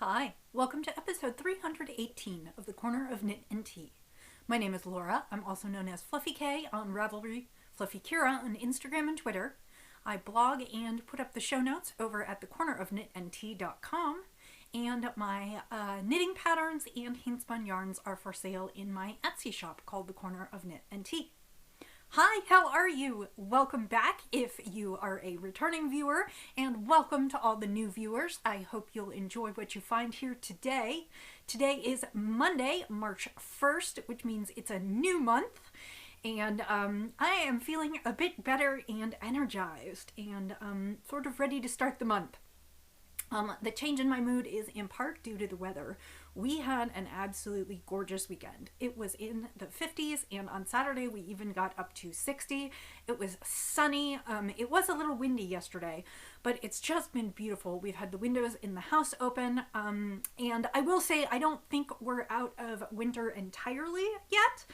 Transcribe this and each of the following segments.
Hi, welcome to episode 318 of the Corner of Knit and Tea. My name is Laura. I'm also known as Fluffyk on Ravelry, Fluffykura on Instagram and Twitter. I blog and put up the show notes over at thecornerofknitandtea.com, and my knitting patterns and handspun yarns are for sale in my Etsy shop called The Corner of Knit and Tea. Hi, how are you? Welcome back if you are a returning viewer, and welcome to all the new viewers. I hope you'll enjoy what you find here today. Today is Monday, March 1st, which means it's a new month, and I am feeling a bit better and energized and sort of ready to start the month. The change in my mood is in part due to the weather. We had an absolutely gorgeous weekend. It was in the 50s, and on Saturday we even got up to 60. It was sunny. It was a little windy yesterday, but it's just been beautiful. We've had the windows in the house open, and I will say I don't think we're out of winter entirely yet,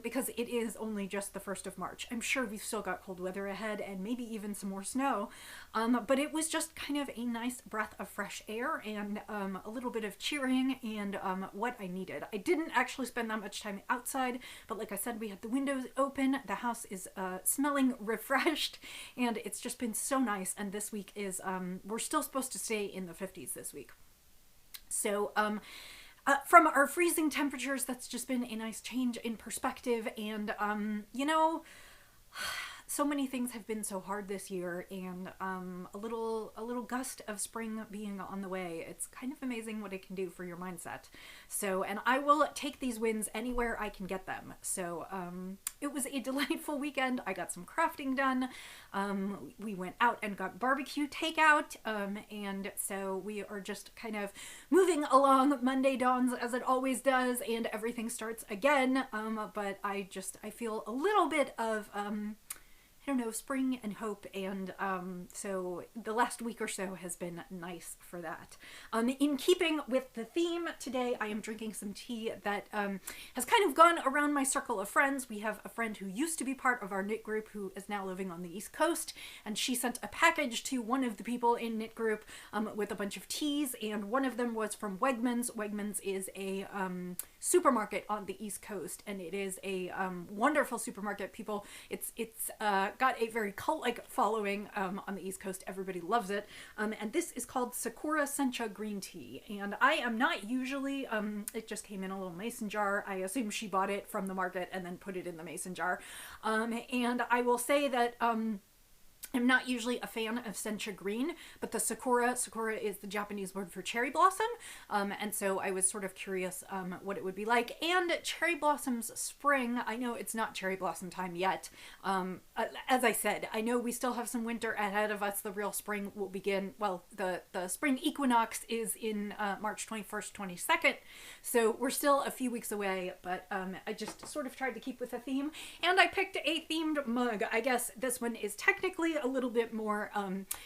because it is only just the 1st of March. I'm sure we've still got cold weather ahead and maybe even some more snow, but it was just kind of a nice breath of fresh air and a little bit of cheering and what I needed. I didn't actually spend that much time outside, but like I said, we had the windows open. The house is smelling refreshed, and it's just been so nice. And this week is, we're still supposed to stay in the 50s this week. So, from our freezing temperatures, that's just been a nice change in perspective. And, so many things have been so hard this year, and a little gust of spring being on the way. It's kind of amazing what it can do for your mindset. So, and I will take these wins anywhere I can get them. So it was a delightful weekend. I got some crafting done. We went out and got barbecue takeout, and so we are just kind of moving along. Monday dawns as it always does, and everything starts again. But I feel a little bit of spring and hope, and so the last week or so has been nice for that. In keeping with the theme, today I am drinking some tea that has kind of gone around my circle of friends. We have a friend who used to be part of our knit group who is now living on the East Coast, and she sent a package to one of the people in knit group with a bunch of teas, and one of them was from Wegmans. Wegmans is a supermarket on the East Coast, and it is a wonderful supermarket. It's got a very cult-like following on the East Coast. Everybody loves it. And this is called Sakura Sencha green tea. And I am not usually, it just came in a little mason jar. I assume she bought it from the market and then put it in the mason jar. And I will say that I'm not usually a fan of Sencha green, but the Sakura is the Japanese word for cherry blossom, and so I was sort of curious what it would be like. And cherry blossoms spring, I know it's not cherry blossom time yet. As I said, I know we still have some winter ahead of us. The real spring will begin, well, the spring equinox is in March 21st, 22nd, so we're still a few weeks away, but I just sort of tried to keep with the theme, and I picked a themed mug. I guess this one is technically a little bit more,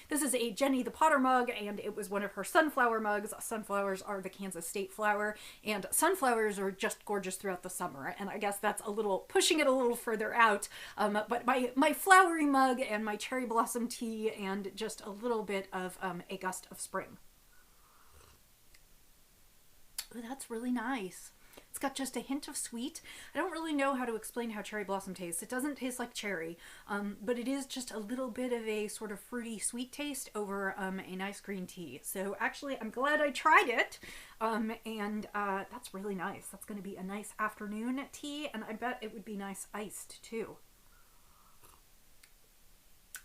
this is a Jenny the Potter mug, and it was one of her sunflower mugs. Sunflowers are the Kansas state flower, and sunflowers are just gorgeous throughout the summer, and I guess that's pushing it a little further out, but my flowery mug and my cherry blossom tea and just a little bit of a gust of spring. Ooh, that's really nice. It's got just a hint of sweet. I don't really know how to explain how cherry blossom tastes. It doesn't taste like cherry, but it is just a little bit of a sort of fruity sweet taste over a nice green tea. So actually, I'm glad I tried it, and that's really nice. That's going to be a nice afternoon tea, and I bet it would be nice iced too.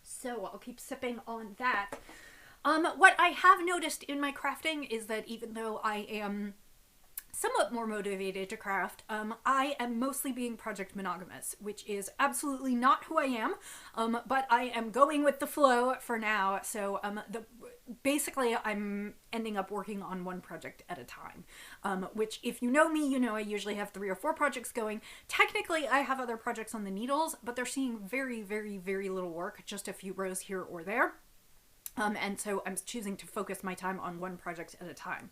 So I'll keep sipping on that. What I have noticed in my crafting is that even though I am somewhat more motivated to craft, I am mostly being project monogamous, which is absolutely not who I am, but I am going with the flow for now. So basically I'm ending up working on one project at a time, which if you know me, you know I usually have 3 or 4 projects going. Technically I have other projects on the needles, but they're seeing very, very, very little work, just a few rows here or there. And so I'm choosing to focus my time on one project at a time,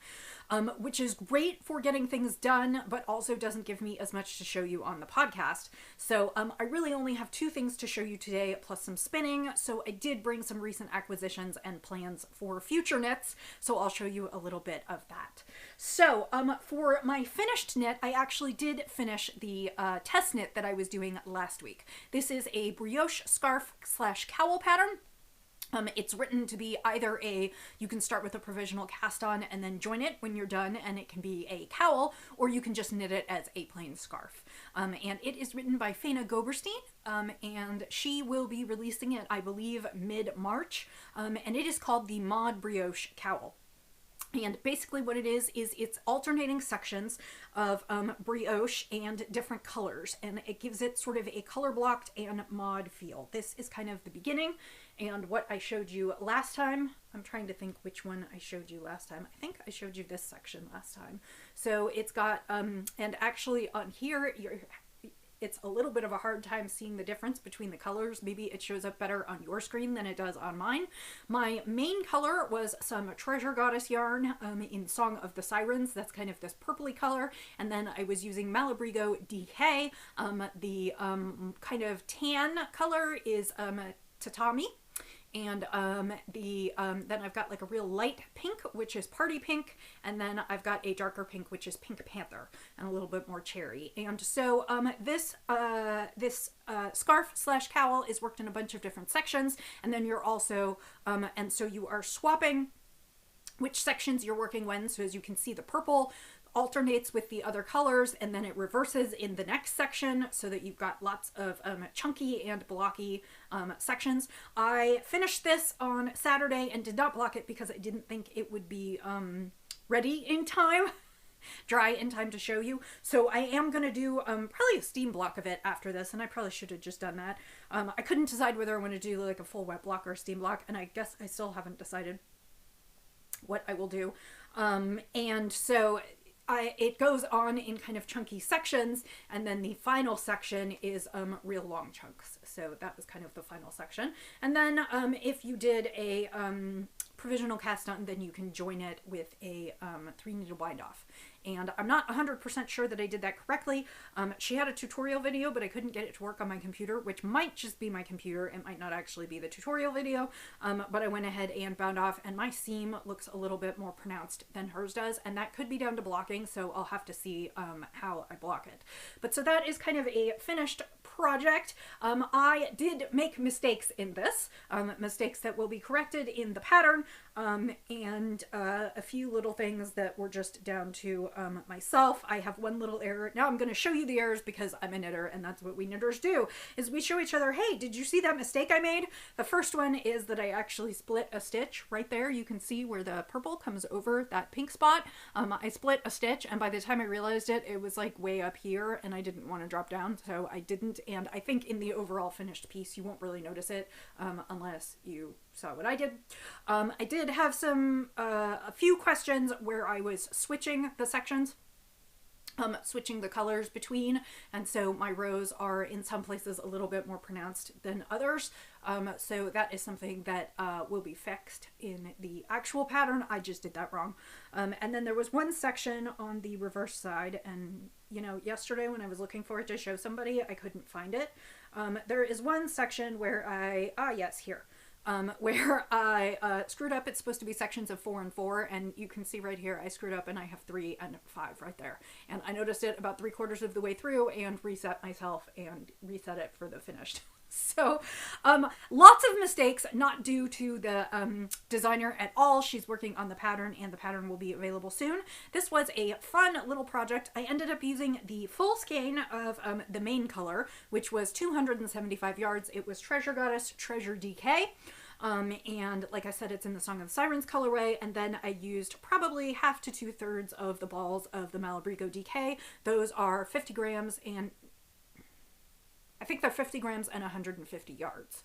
which is great for getting things done, but also doesn't give me as much to show you on the podcast. So I really only have 2 things to show you today, plus some spinning. So I did bring some recent acquisitions and plans for future knits. So I'll show you a little bit of that. So for my finished knit, I actually did finish the test knit that I was doing last week. This is a brioche scarf / cowl pattern. It's written to be either you can start with a provisional cast on and then join it when you're done, and it can be a cowl, or you can just knit it as a plain scarf. And it is written by Faina Goberstein, and she will be releasing it, I believe, mid-March, and it is called the Mod Brioche Cowl. And basically what it is it's alternating sections of brioche and different colors, and it gives it sort of a color blocked and mod feel. This is kind of the beginning, and what I showed you last time, I'm trying to think which one I showed you last time. I think I showed you this section last time. So it's got, and actually on here, it's a little bit of a hard time seeing the difference between the colors. Maybe it shows up better on your screen than it does on mine. My main color was some Treasure Goddess yarn in Song of the Sirens. That's kind of this purpley color. And then I was using Malabrigo DK. The kind of tan color is Tatami. And then I've got like a real light pink, which is Party Pink, and then I've got a darker pink, which is Pink Panther, and a little bit more cherry. And so this scarf / cowl is worked in a bunch of different sections, and then you're also, and so you are swapping which sections you're working when. So as you can see, the purple alternates with the other colors, and then it reverses in the next section, so that you've got lots of chunky and blocky sections. I finished this on Saturday and did not block it because I didn't think it would be ready in time, dry in time to show you. So I am going to do probably a steam block of it after this, and I probably should have just done that. I couldn't decide whether I want to do like a full wet block or a steam block, and I guess I still haven't decided what I will do. And so it goes on in kind of chunky sections, and then the final section is real long chunks. So that was kind of the final section. And then if you did a provisional cast on, then you can join it with a 3-needle bind off. And I'm not 100% sure that I did that correctly. She had a tutorial video, but I couldn't get it to work on my computer, which might just be my computer. It might not actually be the tutorial video, but I went ahead and bound off, and my seam looks a little bit more pronounced than hers does, and that could be down to blocking, so I'll have to see how I block it. But so that is kind of a finished project. I did make mistakes in this, mistakes that will be corrected in the pattern, and a few little things that were just down to myself. I have one little error. Now I'm going to show you the errors because I'm a knitter, and that's what we knitters do, is we show each other, hey, did you see that mistake I made? The first one is that I actually split a stitch right there. You can see where the purple comes over that pink spot. I split a stitch, and by the time I realized it, it was like way up here, and I didn't want to drop down, so I didn't. And I think in the overall finished piece, you won't really notice it unless you saw what I did. I did have a few questions where I was switching the sections, switching the colors between, and so my rows are in some places a little bit more pronounced than others. So that is something that will be fixed in the actual pattern. I just did that wrong. And then there was one section on the reverse side, and you know, yesterday when I was looking for it to show somebody, I couldn't find it. There is one section where yes, here. Where I screwed up. It's supposed to be sections of 4 and 4, and you can see right here I screwed up and I have 3 and 5 right there. And I noticed it about 3/4 of the way through and reset myself and reset it for the finished. So lots of mistakes, not due to the designer at all. She's working on the pattern, and the pattern will be available soon. This was a fun little project. I ended up using the full skein of the main color, which was 275 yards. It was Treasure Goddess Treasure DK. And like I said, it's in the Song of the Sirens colorway, and then I used probably 1/2 to 2/3 of the balls of the Malabrigo DK. Those are 50 grams, and I think they're 50 grams and 150 yards.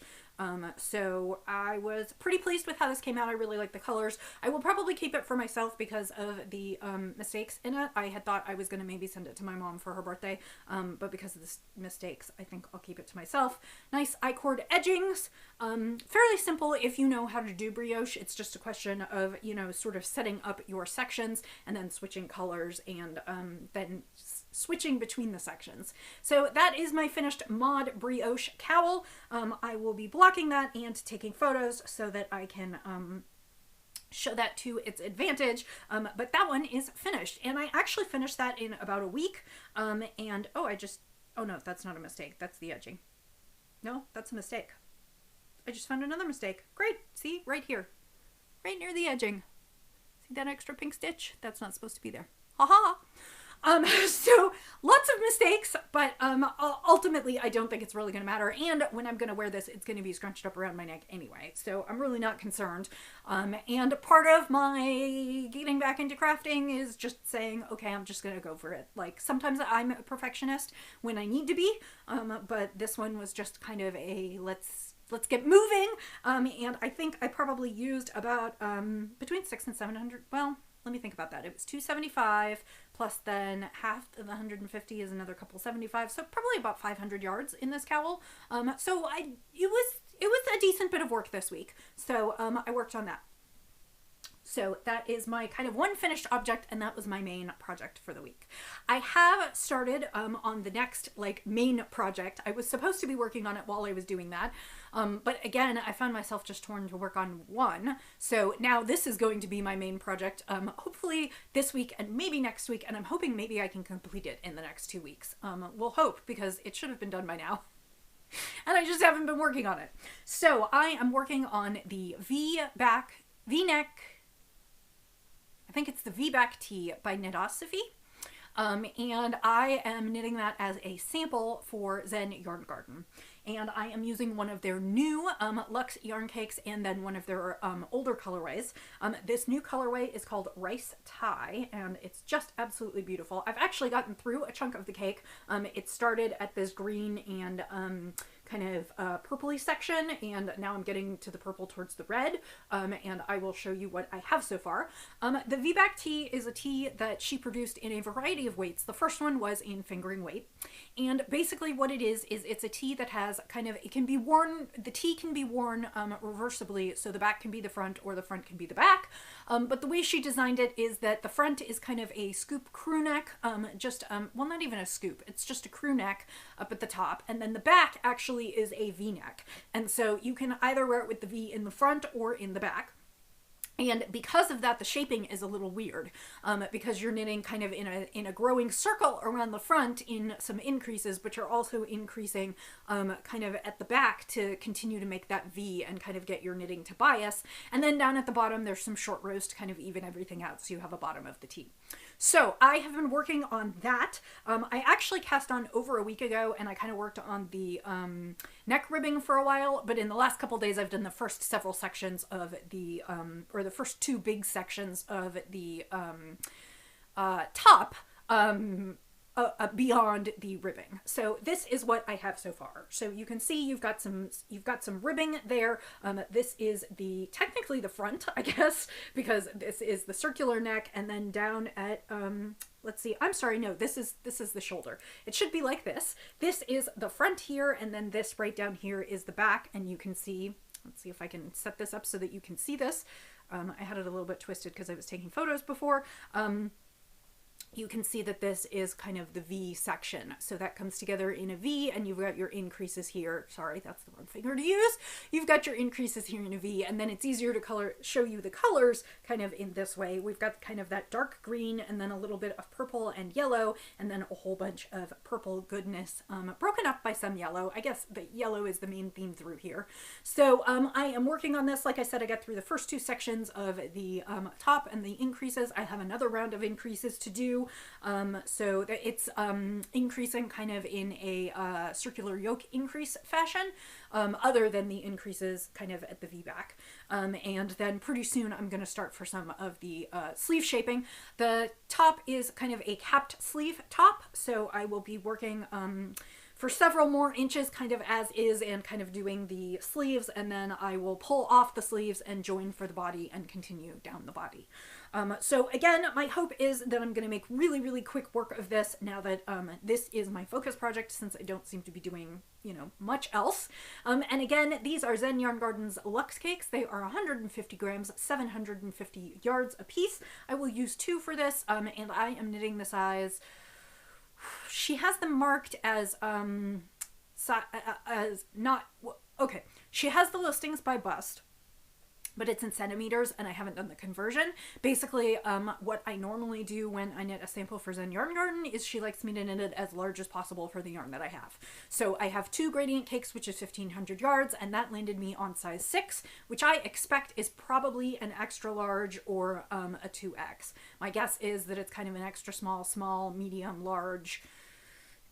So I was pretty pleased with how this came out. I really like the colors. I will probably keep it for myself because of the mistakes in it. I had thought I was going to maybe send it to my mom for her birthday, but because of the mistakes, I think I'll keep it to myself. Nice I-cord edgings. Fairly simple if you know how to do brioche. It's just a question of, you know, sort of setting up your sections and then switching colors and then switching between the sections. So that is my finished mod brioche cowl. I will be blocking that and taking photos so that I can show that to its advantage. But that one is finished, and I actually finished that in about a week. And oh no, that's not a mistake. That's the edging. No, that's a mistake. I just found another mistake. Great. See, right here, right near the edging. See that extra pink stitch? That's not supposed to be there. Haha. So lots of mistakes, but ultimately I don't think it's really going to matter. And when I'm going to wear this, it's going to be scrunched up around my neck anyway. So I'm really not concerned. And part of my getting back into crafting is just saying, okay, I'm just going to go for it. Like sometimes I'm a perfectionist when I need to be. But this one was just kind of a let's get moving. And I think I probably used about between 600 and 700. Well, let me think about that. It was 275 plus then half of the 150 is another couple 75. So probably about 500 yards in this cowl. So it was a decent bit of work this week. So I worked on that. So that is my kind of one finished object, and that was my main project for the week. I have started on the next main project. I was supposed to be working on it while I was doing that. But again, I found myself just torn to work on one. So now this is going to be my main project, hopefully this week and maybe next week. And I'm hoping maybe I can complete it in the next 2 weeks. We'll hope, because it should have been done by now. And I just haven't been working on it. So I am working on the V-neck, I think it's the V-back tee by Knitosophy. And I am knitting that as a sample for Zen Yarn Garden. And I am using one of their new Luxe yarn cakes and then one of their older colorways. This new colorway is called Rice Tie, and it's just absolutely beautiful. I've actually gotten through a chunk of the cake. It started at this green and kind of purpley section, and now I'm getting to the purple towards the red, and I will show you what I have so far. The V-back tee is a tee that she produced in a variety of weights. The first one was in fingering weight, and basically what it is it's a tee that has kind of, it can be worn, the tee can be worn reversibly, so the back can be the front or the front can be the back, but the way she designed it is that the front is kind of a scoop crew neck, well, not even a scoop, it's just a crew neck up at the top, and then the back actually is a V-neck, and so you can either wear it with the V in the front or in the back. And because of that, the shaping is a little weird, because you're knitting kind of in a growing circle around the front in some increases, but you're also increasing kind of at the back to continue to make that V and kind of get your knitting to bias. And then down at the bottom, there's some short rows to kind of even everything out, so you have a bottom of the tee. So I have been working on that. I actually cast on over a week ago, and I kind of worked on the neck ribbing for a while, but in the last couple days I've done the first several sections of the, or the first 2 big sections of the top beyond the ribbing. So this is what I have so far. So you can see you've got some ribbing there. This is technically the front, I guess, because this is the circular neck, and then down at let's see, I'm sorry, no, this is the shoulder. It should be like this. This is the front here, and then this right down here is the back, and you can see, let's see if I can set this up so that you can see this. I had it a little bit twisted because I was taking photos before. You can see that this is kind of the V section. So that comes together in a V, and you've got your increases here. Sorry, that's the wrong finger to use. You've got your increases here in a V, and then it's easier to show you the colors kind of in this way. We've got kind of that dark green, and then a little bit of purple and yellow, and then a whole bunch of purple goodness, broken up by some yellow. I guess the yellow is the main theme through here. So I am working on this. Like I said, I got through the first 2 sections of the top and the increases. I have another round of increases to do. So that it's increasing kind of in a circular yoke increase fashion, other than the increases kind of at the V-back. And then pretty soon I'm going to start for some of the sleeve shaping. The top is kind of a capped sleeve top, so I will be working for several more inches kind of as is and kind of doing the sleeves, and then I will pull off the sleeves and join for the body and continue down the body. So again, my hope is that I'm going to make really, really quick work of this now that this is my focus project, since I don't seem to be doing, you know, much else. And again, these are Zen Yarn Garden's Luxe Cakes. They are 150 grams, 750 yards a piece. I will use 2 for this, and I am knitting the size. She has them marked as not, okay. She has the listings by bust, but it's in centimeters, and I haven't done the conversion. Basically, what I normally do when I knit a sample for Zen Yarn Garden is she likes me to knit it as large as possible for the yarn that I have. So I have 2 gradient cakes, which is 1,500 yards, and that landed me on size 6, which I expect is probably an extra large or a 2X. My guess is that it's kind of an extra small, small, medium, large,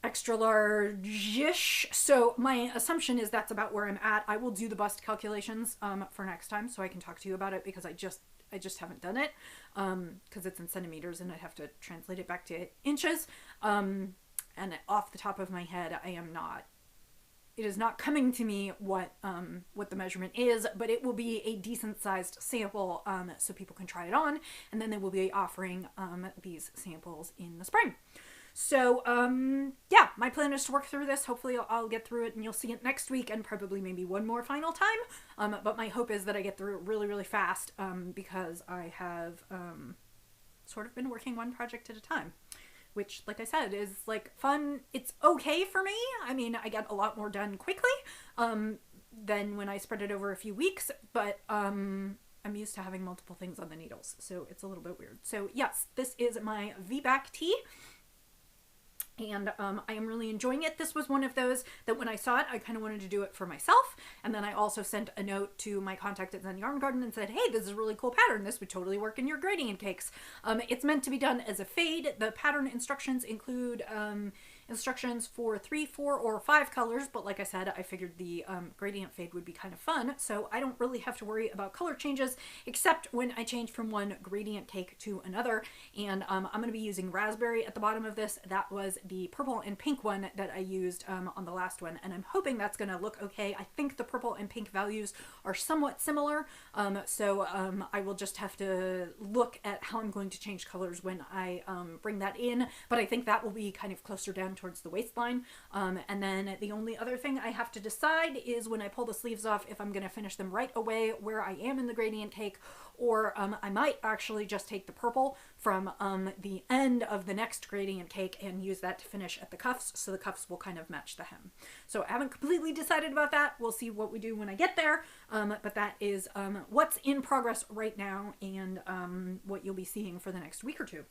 extra large-ish. So my assumption is that's about where I'm at. I will do the bust calculations for next time so I can talk to you about it, because I just haven't done it because it's in centimeters and I'd have to translate it back to inches. And off the top of my head, it is not coming to me what the measurement is, but it will be a decent sized sample so people can try it on, and then they will be offering these samples in the spring. So, yeah, my plan is to work through this. Hopefully I'll get through it and you'll see it next week, and probably maybe one more final time. But my hope is that I get through it really, really fast, because I have sort of been working one project at a time, which, like I said, is like fun. It's okay for me. I mean, I get a lot more done quickly than when I spread it over a few weeks, but I'm used to having multiple things on the needles, so it's a little bit weird. So yes, this is my V-back tee. And I am really enjoying it. This was one of those that when I saw it, I kind of wanted to do it for myself. And then I also sent a note to my contact at Zen Yarn Garden and said, hey, this is a really cool pattern. This would totally work in your gradient cakes. It's meant to be done as a fade. The pattern instructions include instructions for 3, 4, or 5 colors, but like I said, I figured the gradient fade would be kind of fun, so I don't really have to worry about color changes, except when I change from one gradient cake to another. And I'm going to be using raspberry at the bottom of this. That was the purple and pink one that I used on the last one, and I'm hoping that's going to look okay. I think the purple and pink values are somewhat similar, so I will just have to look at how I'm going to change colors when I bring that in, but I think that will be kind of closer down towards the waistline. And then the only other thing I have to decide is when I pull the sleeves off if I'm going to finish them right away where I am in the gradient cake, or I might actually just take the purple from the end of the next gradient cake and use that to finish at the cuffs, so the cuffs will kind of match the hem. So I haven't completely decided about that. We'll see what we do when I get there, but that is what's in progress right now, and what you'll be seeing for the next week or two.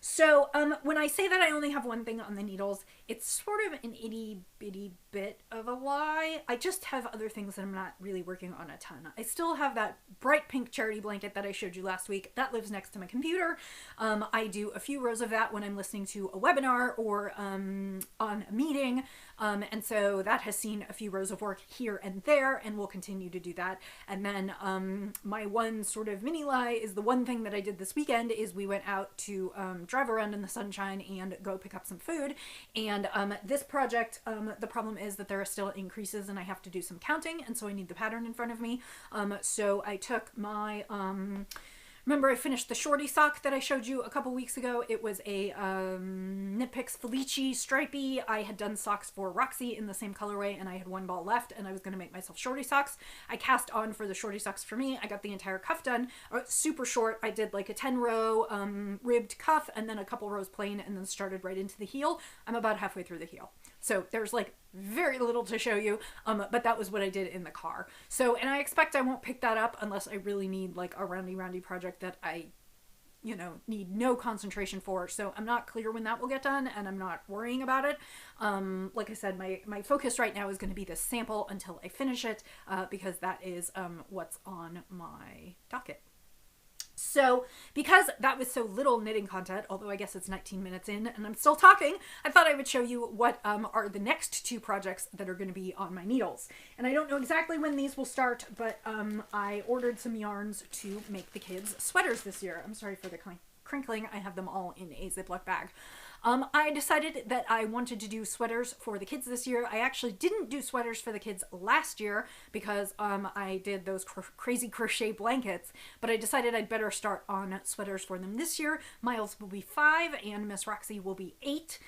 So when I say that I only have one thing on the needles, it's sort of an itty bitty bit of a lie. I just have other things that I'm not really working on a ton. I still have that bright pink charity blanket that I showed you last week. That lives next to my computer. I do a few rows of that when I'm listening to a webinar or on a meeting. And so that has seen a few rows of work here and there, and we'll continue to do that. And then my one sort of mini lie is the one thing that I did this weekend is we went out to drive around in the sunshine and go pick up some food. And this project, the problem is that there are still increases and I have to do some counting, and so I need the pattern in front of me. So I took my remember I finished the shorty sock that I showed you a couple weeks ago. It was a Knit Picks Felici stripey. I had done socks for Roxy in the same colorway, and I had one ball left, and I was going to make myself shorty socks. I cast on for the shorty socks for me. I got the entire cuff done. Super short. I did like a 10-row ribbed cuff, and then a couple rows plain, and then started right into the heel. I'm about halfway through the heel. So there's like very little to show you, but that was what I did in the car. So, and I expect I won't pick that up unless I really need like a roundy project that I, you know, need no concentration for. So I'm not clear when that will get done, and I'm not worrying about it. Like I said, my focus right now is going to be this sample until I finish it, because that is what's on my docket. So because that was so little knitting content, although I guess it's 19 minutes in and I'm still talking, I thought I would show you what are the next 2 projects that are going to be on my needles. And I don't know exactly when these will start, but I ordered some yarns to make the kids sweaters this year. I'm sorry for the crinkling. I have them all in a Ziploc bag. I decided that I wanted to do sweaters for the kids this year. I actually didn't do sweaters for the kids last year because I did those crazy crochet blankets, but I decided I'd better start on sweaters for them this year. Miles will be 5 and Miss Roxy will be 8.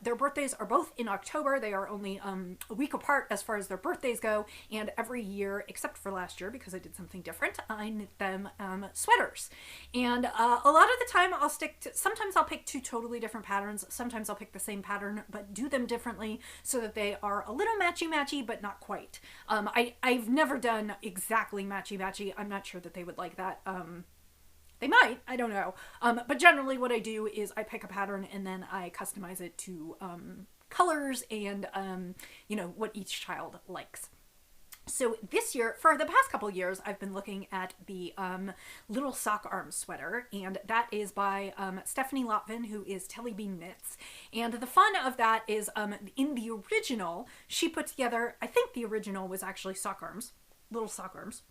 Their birthdays are both in October. They are only a week apart as far as their birthdays go, and every year, except for last year because I did something different, I knit them sweaters. And a lot of the time I'll stick to, sometimes I'll pick 2 totally different patterns, sometimes I'll pick the same pattern but do them differently so that they are a little matchy-matchy but not quite. I've never done exactly matchy-matchy. I'm not sure that they would like that. They might, I don't know. But generally what I do is I pick a pattern and then I customize it to colors and, what each child likes. So this year, for the past couple years, I've been looking at the Little Sock Arms sweater, and that is by Stephanie Lotvin, who is Telly Bean Knits. And the fun of that is in the original, she put together, I think the original was actually sock arms, little sock arms.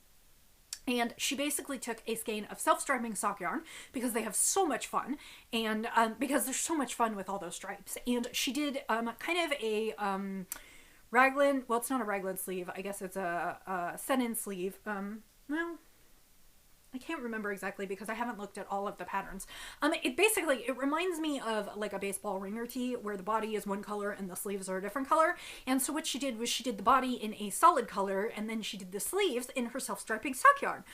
And she basically took a skein of self-striping sock yarn because they have so much fun, and because there's so much fun with all those stripes. And she did kind of a raglan, well, it's not a raglan sleeve, I guess it's a set-in sleeve. Well, I can't remember exactly because I haven't looked at all of the patterns. It reminds me of like a baseball ringer tee where the body is one color and the sleeves are a different color. And so what she did was she did the body in a solid color and then she did the sleeves in her self-striping sock yarn.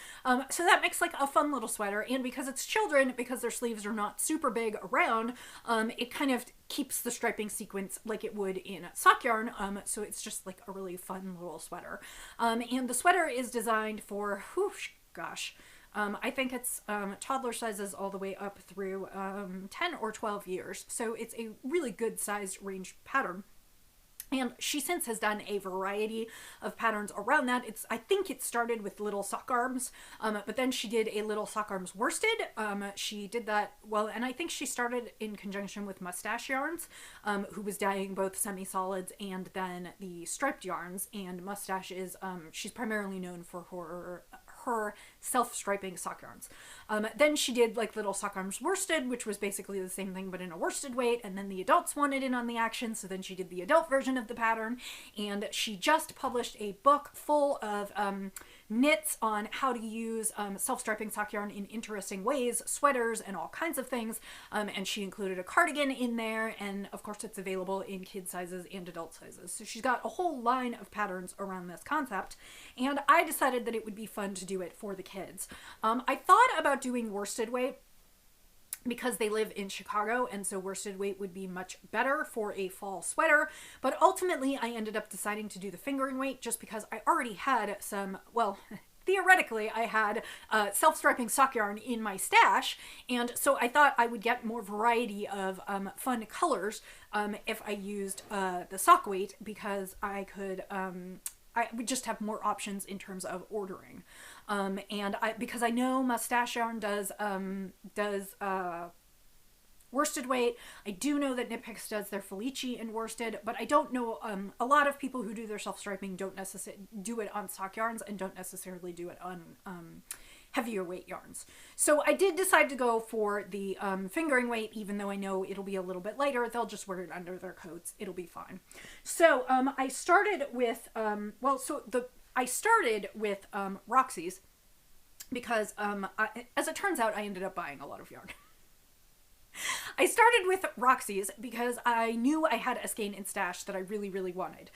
So that makes like a fun little sweater. And because it's children, because their sleeves are not super big around, it kind of keeps the striping sequence like it would in sock yarn. So it's just like a really fun little sweater. And the sweater is designed for, I think it's toddler sizes all the way up through 10 or 12 years. So it's a really good sized range pattern. And she since has done a variety of patterns around that. I think it started with little sock arms, but then she did a little sock arms worsted. She did that, well, and I think she started in conjunction with Mustache Yarns, who was dyeing both semi-solids and then the striped yarns. And Mustache is, she's primarily known for her self-striping sock yarns. Then she did like little sock arms worsted, which was basically the same thing but in a worsted weight, and then the adults wanted in on the action, so then she did the adult version of the pattern. And she just published a book full of knits on how to use self-striping sock yarn in interesting ways, sweaters and all kinds of things, and she included a cardigan in there, and of course it's available in kid sizes and adult sizes. So she's got a whole line of patterns around this concept, and I decided that it would be fun to do it for the kids. I thought about doing worsted weight because they live in Chicago, and so worsted weight would be much better for a fall sweater, but ultimately I ended up deciding to do the fingering weight just because I already had some, well, theoretically I had self-striping sock yarn in my stash, and so I thought I would get more variety of fun colors if I used the sock weight, because I would just have more options in terms of ordering. Because I know Mustache Yarn does worsted weight. I do know that Knit Picks does their Felici in worsted, but I don't know, a lot of people who do their self-striping don't necessarily do it on sock yarns and don't necessarily do it on heavier weight yarns. So I did decide to go for the fingering weight, even though I know it'll be a little bit lighter. They'll just wear it under their coats. It'll be fine. So I started with, Roxy's because as it turns out, I ended up buying a lot of yarn. I started with Roxy's because I knew I had a skein in stash that I really, really wanted.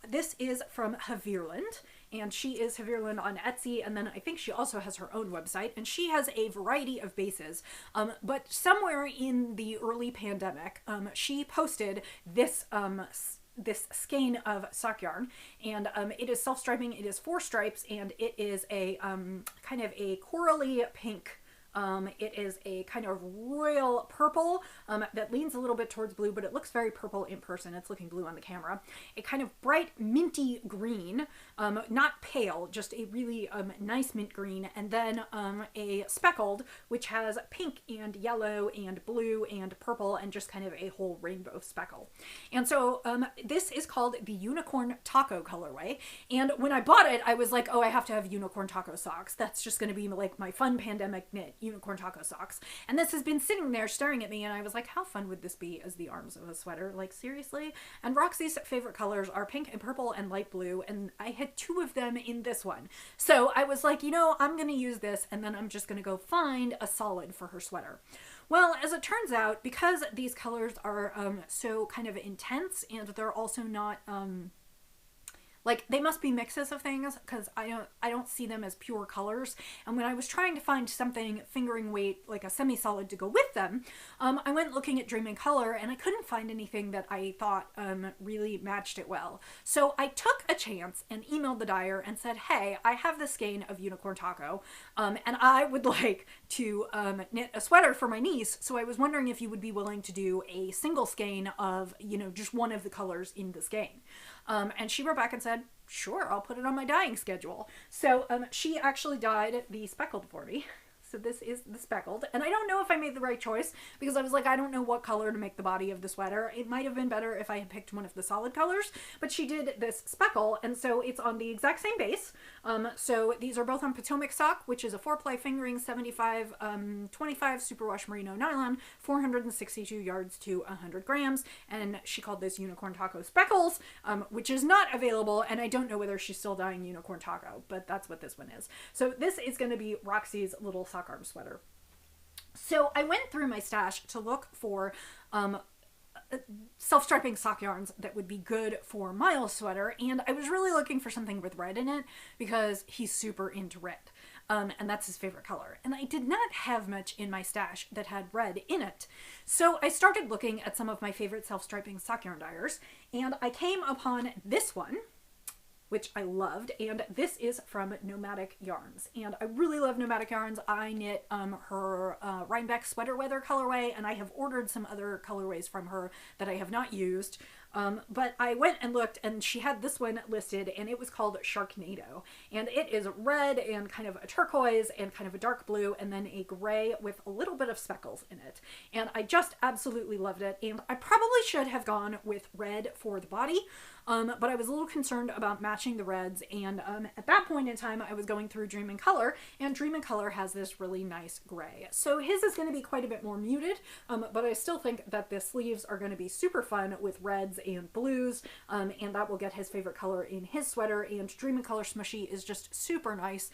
This is from Havirland, and she is Havirland on Etsy, and then I think she also has her own website, and she has a variety of bases. But somewhere in the early pandemic, she posted this skein of sock yarn, and it is self-striping. It is 4 stripes, and it is a kind of a corally pink. It is a kind of royal purple that leans a little bit towards blue, but it looks very purple in person. It's looking blue on the camera. A kind of bright minty green, not pale, just a really nice mint green, and then a speckled, which has pink and yellow and blue and purple and just kind of a whole rainbow speckle. And so this is called the Unicorn Taco colorway, and when I bought it, I was like, oh, I have to have unicorn taco socks. That's just going to be like my fun pandemic knit. unicorn taco socks. And this has been sitting there staring at me, and I was like, how fun would this be as the arms of a sweater? Like, seriously? And Roxy's favorite colors are pink and purple and light blue, and I had 2 of them in this one. So I was like, you know, I'm going to use this, and then I'm just going to go find a solid for her sweater. Well, as it turns out, because these colors are so kind of intense, and they're also not like, they must be mixes of things, because I don't see them as pure colors. And when I was trying to find something fingering weight, like a semi-solid to go with them, I went looking at Dream in Color, and I couldn't find anything that I thought really matched it well. So I took a chance and emailed the dyer and said, hey, I have this skein of unicorn taco, and I would like to knit a sweater for my niece. So I was wondering if you would be willing to do a single skein of, you know, just one of the colors in the skein. And she wrote back and said, sure, I'll put it on my dyeing schedule. So she actually dyed the speckled for me. So this is the speckled. And I don't know if I made the right choice, because I was like, I don't know what color to make the body of the sweater. It might have been better if I had picked one of the solid colors, but she did this speckle, and so it's on the exact same base. So these are both on Potomac sock, which is a 4-ply fingering 75 25 superwash merino nylon, 462 yards to 100 grams. And she called this unicorn taco speckles, which is not available, and I don't know whether she's still dyeing unicorn taco, but that's what this one is. So this is going to be Roxy's little sock arm sweater. So I went through my stash to look for self-striping sock yarns that would be good for Miles' sweater, and I was really looking for something with red in it, because he's super into red, and that's his favorite color. And I did not have much in my stash that had red in it. So I started looking at some of my favorite self-striping sock yarn dyers, and I came upon this one, which I loved, and this is from Nomadic Yarns, and I really love Nomadic Yarns. I knit her Rhinebeck Sweater Weather colorway, and I have ordered some other colorways from her that I have not used. But I went and looked, and she had this one listed, and it was called Sharknado. And it is red and kind of a turquoise and kind of a dark blue, and then a gray with a little bit of speckles in it. And I just absolutely loved it. And I probably should have gone with red for the body, but I was a little concerned about matching the reds. And at that point in time, I was going through Dream in Color, and Dream in Color has this really nice gray. So his is going to be quite a bit more muted, but I still think that the sleeves are going to be super fun with reds and blues, and that will get his favorite color in his sweater. And Dream in Color Smushy is just super nice.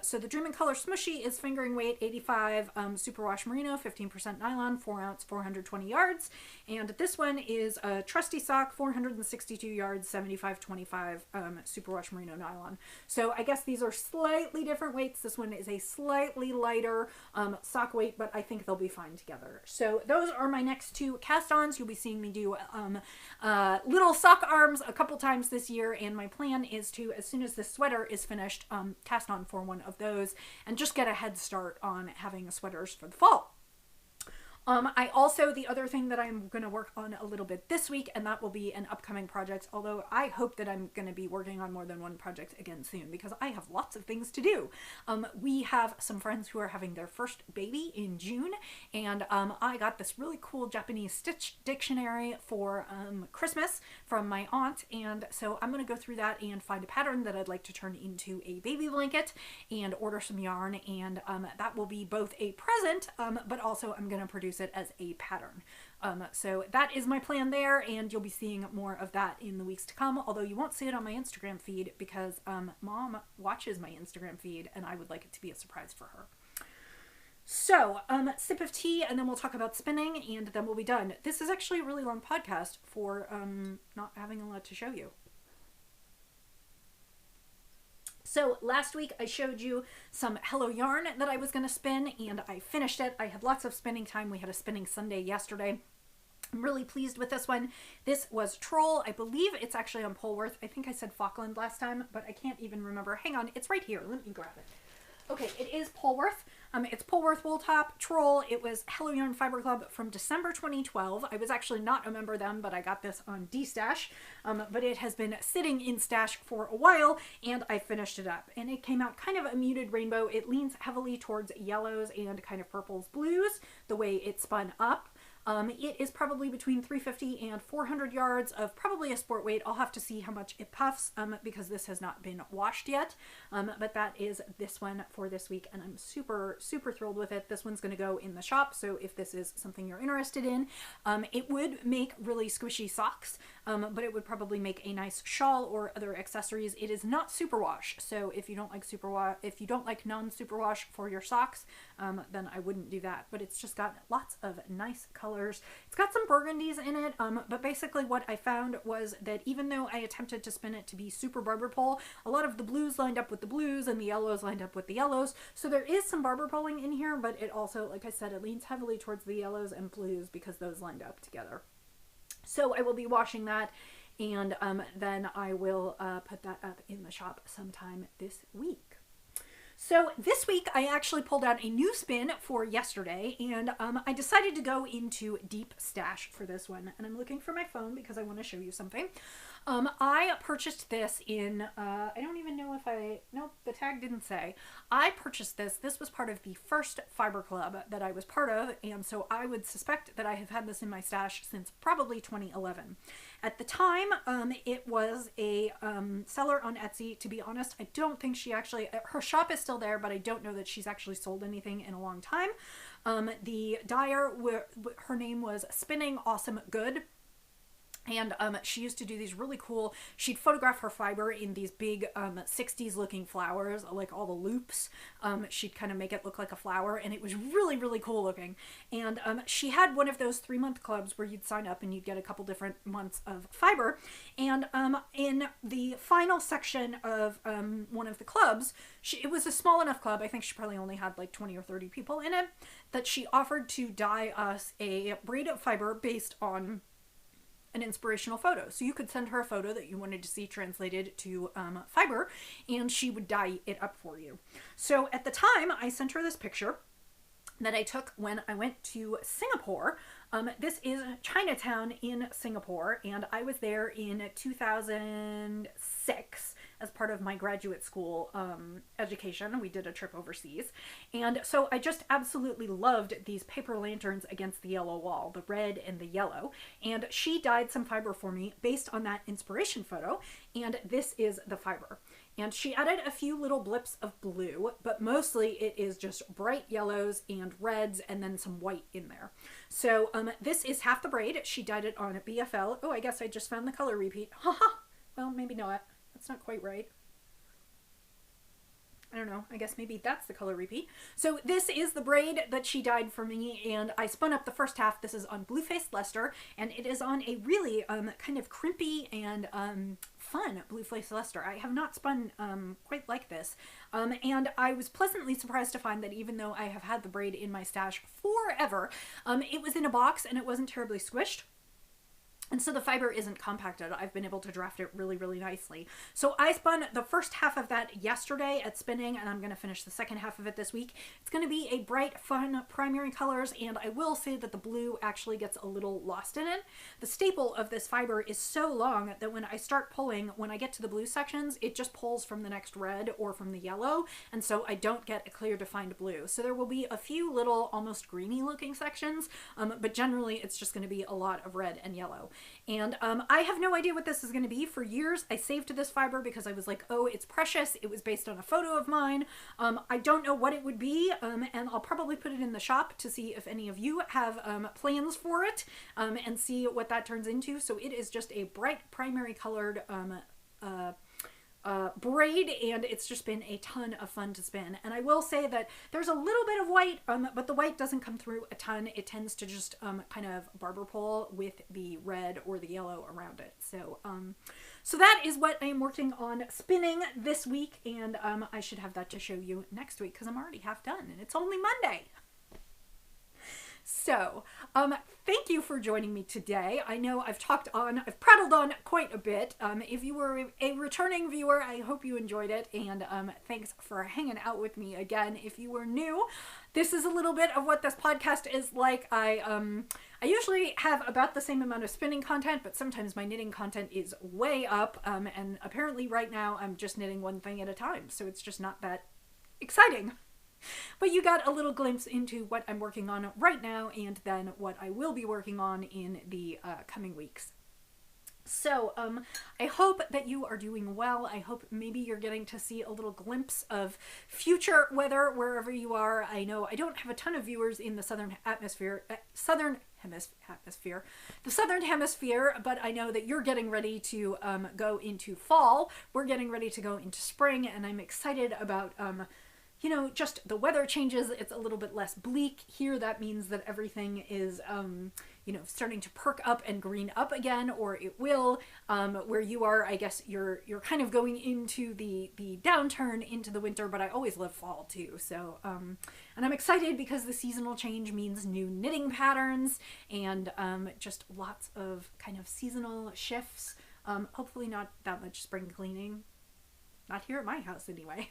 So the Dream in Color Smushy is fingering weight 85 superwash merino, 15% nylon, 4 ounce, 420 yards. And this one is a trusty sock, 462 yards, 75-25 superwash merino nylon. So I guess these are slightly different weights. This one is a slightly lighter sock weight, but I think they'll be fine together. So those are my next 2 cast-ons. You'll be seeing me do little sock arms a couple times this year, and my plan is to, as soon as this sweater is finished, cast on for one of those and just get a head start on having sweaters for the fall. I also, the other thing that I'm going to work on a little bit this week, and that will be an upcoming project, although I hope that I'm going to be working on more than one project again soon, because I have lots of things to do. We have some friends who are having their first baby in June, and I got this really cool Japanese stitch dictionary for Christmas from my aunt, and so I'm going to go through that and find a pattern that I'd like to turn into a baby blanket and order some yarn, and that will be both a present, but also I'm going to produce it as a pattern. So that is my plan there, and you'll be seeing more of that in the weeks to come, although you won't see it on my Instagram feed, because Mom watches my Instagram feed, and I would like it to be a surprise for her. So, sip of tea, and then we'll talk about spinning, and then we'll be done. This is actually a really long podcast for not having a lot to show you. So last week I showed you some Hello Yarn that I was going to spin, and I finished it. I had lots of spinning time. We had a spinning Sunday yesterday. I'm really pleased with this one. This was Troll. I believe it's actually on Polworth. I think I said Falkland last time, but I can't even remember. Hang on, it's right here. Let me grab it. Okay, it is Polworth. It's Polworth Wool Top Troll. It was Hello Yarn Fiber Club from December 2012. I was actually not a member then, but I got this on D-Stash. But it has been sitting in Stash for a while, and I finished it up. And it came out kind of a muted rainbow. It leans heavily towards yellows and kind of purples, blues, the way it spun up. It is probably between 350 and 400 yards of probably a sport weight. I'll have to see how much it puffs because this has not been washed yet. But that is this one for this week, and I'm super, super thrilled with it. This one's going to go in the shop, so if this is something you're interested in, it would make really squishy socks, but it would probably make a nice shawl or other accessories. It is not superwash, so if you don't like non-superwash for your socks, then I wouldn't do that. But it's just got lots of nice colors. It's got some burgundies in it, but basically what I found was that even though I attempted to spin it to be super barber pole, a lot of the blues lined up with the blues and the yellows lined up with the yellows. So there is some barber poling in here, but it also, like I said, it leans heavily towards the yellows and blues because those lined up together. So I will be washing that, and then I will put that up in the shop sometime this week. So this week I actually pulled out a new spin for yesterday, and I decided to go into deep stash for this one. And I'm looking for my phone because I want to show you something. I purchased this in, I don't even know if nope, the tag didn't say. I purchased this. This was part of the first fiber club that I was part of, and so I would suspect that I have had this in my stash since probably 2011. At the time, it was a seller on Etsy. To be honest, I don't think she actually, her shop is still there, but I don't know that she's actually sold anything in a long time. The dyer, her name was Spinning Awesome Good. And she used to do these really cool, she'd photograph her fiber in these big 60s looking flowers, like all the loops. She'd kind of make it look like a flower, and it was really, really cool looking. And she had one of those 3-month clubs where you'd sign up and you'd get a couple different months of fiber. And in the final section of one of the clubs, it was a small enough club, I think she probably only had like 20 or 30 people in it, that she offered to dye us a braid of fiber based on an inspirational photo. So you could send her a photo that you wanted to see translated to fiber, and she would dye it up for you. So at the time, I sent her this picture that I took when I went to Singapore. This is Chinatown in Singapore, and I was there in 2006 as part of my graduate school education. We did a trip overseas, and so I just absolutely loved these paper lanterns against the yellow wall, the red and the yellow, and she dyed some fiber for me based on that inspiration photo, and this is the fiber. And she added a few little blips of blue, but mostly it is just bright yellows and reds and then some white in there. So this is half the braid. She dyed it on a BFL. Oh, I guess I just found the color repeat. Haha. Well, maybe not. That's not quite right. I don't know. I guess maybe that's the color repeat. So this is the braid that she dyed for me, and I spun up the first half. This is on Blue-Faced Leicester, and it is on a really kind of crimpy and fun Blue-Faced Leicester. I have not spun quite like this, and I was pleasantly surprised to find that even though I have had the braid in my stash forever, it was in a box and it wasn't terribly squished. And so the fiber isn't compacted. I've been able to draft it really, really nicely. So I spun the first half of that yesterday at spinning, and I'm going to finish the second half of it this week. It's going to be a bright, fun primary colors, and I will say that the blue actually gets a little lost in it. The staple of this fiber is so long that when I start pulling, when I get to the blue sections, it just pulls from the next red or from the yellow, and so I don't get a clear defined blue. So there will be a few little almost greeny looking sections, but generally it's just going to be a lot of red and yellow. And I have no idea what this is going to be. For years, I saved this fiber because I was like, oh, it's precious. It was based on a photo of mine. I don't know what it would be, and I'll probably put it in the shop to see if any of you have plans for it, and see what that turns into. So it is just a bright primary colored braid, and it's just been a ton of fun to spin. And I will say that there's a little bit of white, but the white doesn't come through a ton. It tends to just kind of barber pole with the red or the yellow around it. So so that is what I am working on spinning this week, and I should have that to show you next week because I'm already half done and it's only Monday. So, thank you for joining me today. I know I've prattled on quite a bit. If you were a returning viewer, I hope you enjoyed it, and thanks for hanging out with me again. If you were new, this is a little bit of what this podcast is like. I usually have about the same amount of spinning content, but sometimes my knitting content is way up, and apparently right now I'm just knitting one thing at a time, so it's just not that exciting. but you got a little glimpse into what I'm working on right now and then what I will be working on in the coming weeks. So, I hope that you are doing well. I hope maybe you're getting to see a little glimpse of future weather wherever you are. I know I don't have a ton of viewers in the southern hemisphere, but I know that you're getting ready to go into fall. We're getting ready to go into spring, and I'm excited about you know, just the weather changes. It's a little bit less bleak here. That means that everything is, you know, starting to perk up and green up again, or it will. Where you are, I guess you're kind of going into the downturn into the winter, but I always love fall too. So, and I'm excited because the seasonal change means new knitting patterns and just lots of kind of seasonal shifts. Hopefully not that much spring cleaning. Not here at my house anyway.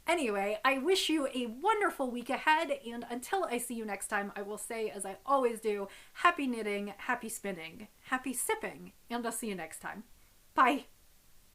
Anyway, I wish you a wonderful week ahead, and until I see you next time, I will say, as I always do, happy knitting, happy spinning, happy sipping, and I'll see you next time. Bye!